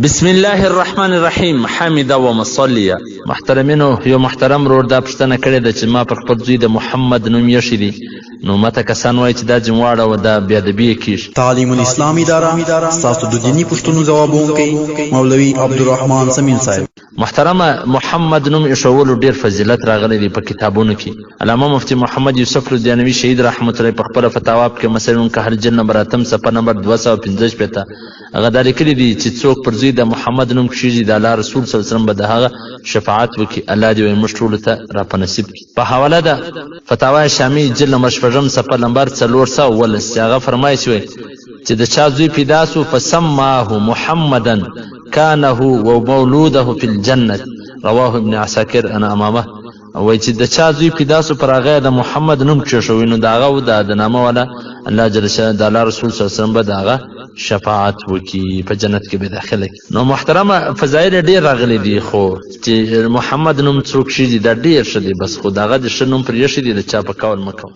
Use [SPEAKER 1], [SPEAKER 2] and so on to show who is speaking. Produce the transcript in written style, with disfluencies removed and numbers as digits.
[SPEAKER 1] بسم الله الرحمن الرحیم. حامده و مصلیه. محترمینو، یو محترم رور دا پوښتنه کړې ده چې ما پر خپل زوی د محمد نوم ایښی دی، نو ماته کسان وایي چې دا جمواړه و دا بېادبي یې کېږي.
[SPEAKER 2] تعلیم الاسلام اداره ستاسو د دیني پوښتنو ځوابوونکی مولوي عبدالرحمن سمین صاحب.
[SPEAKER 1] محترمه، محمد نوم ایښولو ډېر فضیلت راغلی دی په کتابونو کې. علامه مفتی محمد یوسف لودیانوي شهید رحمت الله په خپله فتاوا کې مثلا کهرجل نمبر 8 صفحه نمبر 215 هغه دا لیکلي دي چې څوک پر زوی د محمد نوم کښېږدي د الله رسول صلی الله علیه وسلم به د هغه شفاعت وکړي. الله دې وایي موږ ټولو ته راپه نصیب کړي. په حواله ده فتاوا شامي جلد نمبر 6 صفحه نمبر 419 چې هغه فرمایي چې د چا زوی پیدا سو فسماه محمدا كان هو ومولوده في الجنة، رواه ابن عساکر انا امامه. وایي چې د چا زوی پیدا سو پر هغه د محمد نوم کښېښوي نو د هغه د نامه والا الله جل شانه د الله رسول صلی الله علیه وسلم به د هغه شفاعت وکړي، په جنت کې به داخله کړي. نو محترمه، فضایل ډېر راغلي دي، خو چې محمد نوم څوک کښېږدي دا ډېر ښه دی، بس خو د هغه د ښه نوم پرې ایښی دی د چا په قول مه کوه.